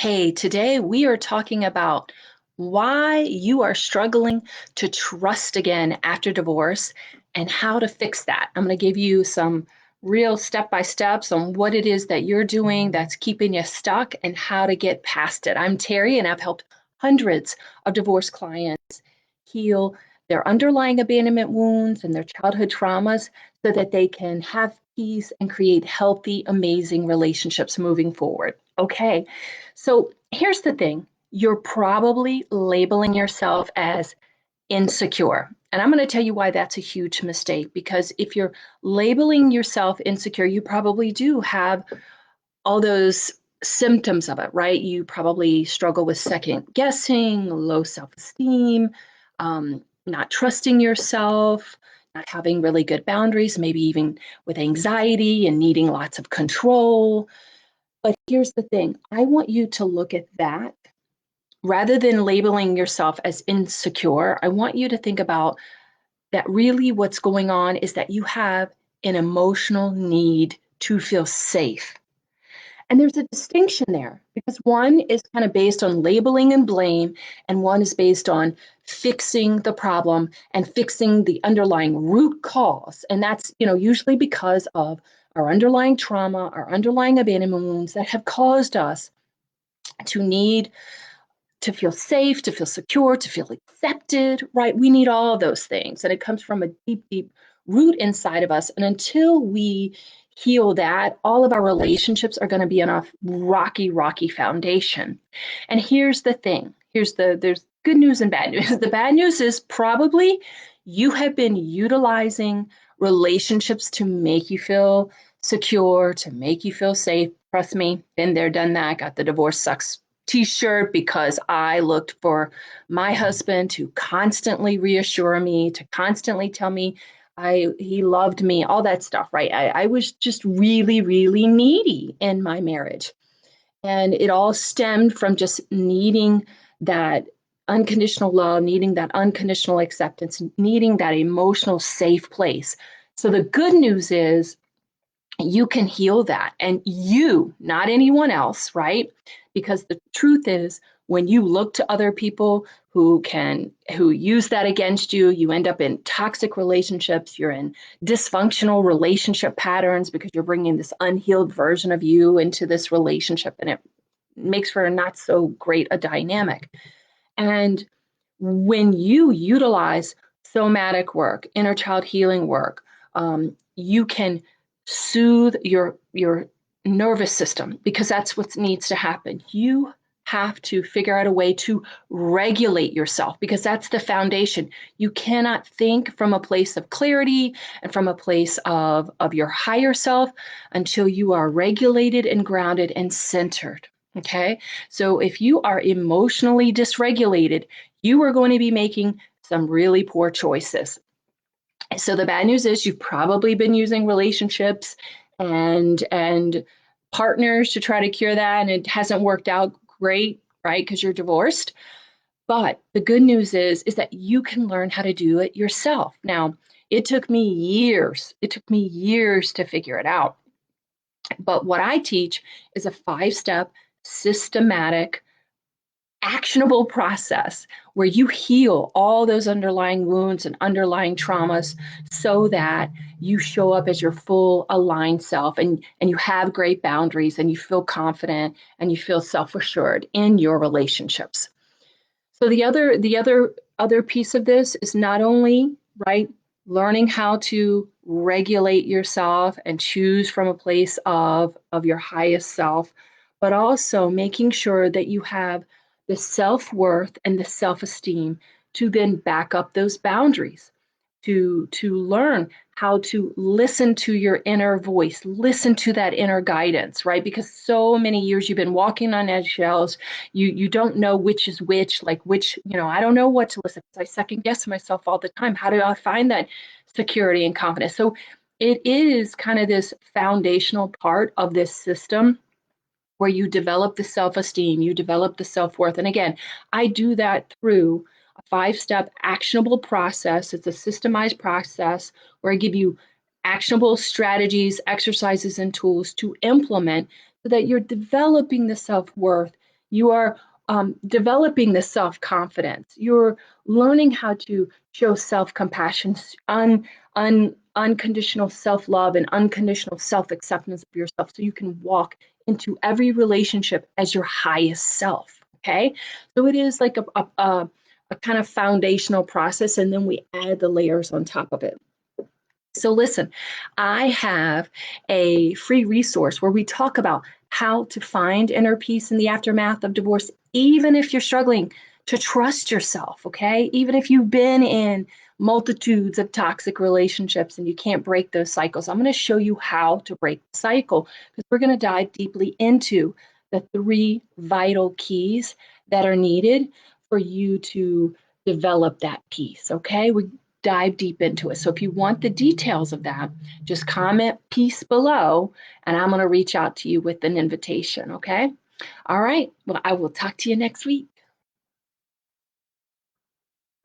Okay, today we are talking about why you are struggling to trust again after divorce and how to fix that. I'm going to give you some real step by steps on what it is that you're doing that's keeping you stuck and how to get past it. I'm Terry, and I've helped hundreds of divorce clients heal their underlying abandonment wounds and their childhood traumas so that they can have peace and create healthy, amazing relationships moving forward. Okay. So here's the thing, you're probably labeling yourself as insecure. And I'm going to tell you why that's a huge mistake, because if you're labeling yourself insecure, you probably do have all those symptoms of it, right? You probably struggle with second guessing, low self esteem, not trusting yourself, not having really good boundaries, maybe even with anxiety and needing lots of control. But here's the thing, I want you to look at that rather than labeling yourself as insecure. I want you to think about that really what's going on is that you have an emotional need to feel safe. And there's a distinction there because one is kind of based on labeling and blame, and one is based on fixing the problem and fixing the underlying root cause. And that's, usually because of our underlying trauma, our underlying abandonment wounds that have caused us to need to feel safe, to feel secure, to feel accepted, right? We need all of those things. And it comes from a deep, deep root inside of us. And until we heal that, all of our relationships are going to be on a rocky, rocky foundation. And here's the thing. There's good news and bad news. The bad news is probably you have been utilizing relationships to make you feel secure, to make you feel safe. Trust me, been there, done that, got the divorce sucks t-shirt because I looked for my husband to constantly reassure me, to constantly tell me he loved me, all that stuff, right? I was just really, really needy in my marriage. And it all stemmed from just needing that unconditional love, needing that unconditional acceptance, needing that emotional safe place. So the good news is you can heal that, and you, not anyone else, right? Because the truth is, when you look to other people who use that against you, you end up in toxic relationships, you're in dysfunctional relationship patterns because you're bringing this unhealed version of you into this relationship, and it makes for a not so great a dynamic. And when you utilize somatic work, inner child healing work, you can soothe your nervous system, because that's what needs to happen. You have to figure out a way to regulate yourself, because that's the foundation. You cannot think from a place of clarity and from a place of your higher self until you are regulated and grounded and centered. Okay. So if you are emotionally dysregulated, you are going to be making some really poor choices. So the bad news is you've probably been using relationships and partners to try to cure that, and it hasn't worked out great, right? Because you're divorced. But the good news is that you can learn how to do it yourself. Now, it took me years. It took me years to figure it out. But what I teach is a 5-step systematic actionable process where you heal all those underlying wounds and underlying traumas so that you show up as your full aligned self, and you have great boundaries, and you feel confident, and you feel self-assured in your relationships. So the other piece of this is not only, right, learning how to regulate yourself and choose from a place of your highest self, but also making sure that you have the self-worth and the self-esteem to then back up those boundaries, to learn how to listen to your inner voice, listen to that inner guidance, right? Because so many years you've been walking on eggshells, you don't know which is which, like which, I don't know what to listen to. I second guess myself all the time. How do I find that security and confidence? So it is kind of this foundational part of this system where you develop the self-esteem, you develop the self-worth. And again, I do that through a 5-step actionable process. It's a systemized process where I give you actionable strategies, exercises, and tools to implement so that you're developing the self-worth You are developing the self-confidence. You're learning how to show self-compassion, unconditional self-love, and unconditional self-acceptance of yourself so you can walk into every relationship as your highest self. Okay. So it is like a kind of foundational process, and then we add the layers on top of it. So, listen, I have a free resource where we talk about how to find inner peace in the aftermath of divorce, even if you're struggling to trust yourself, okay? Even if you've been in multitudes of toxic relationships and you can't break those cycles, I'm going to show you how to break the cycle because we're going to dive deeply into the three vital keys that are needed for you to develop that peace, okay? We dive deep into it. So if you want the details of that, just comment peace below and I'm going to reach out to you with an invitation. Okay. All right. Well, I will talk to you next week.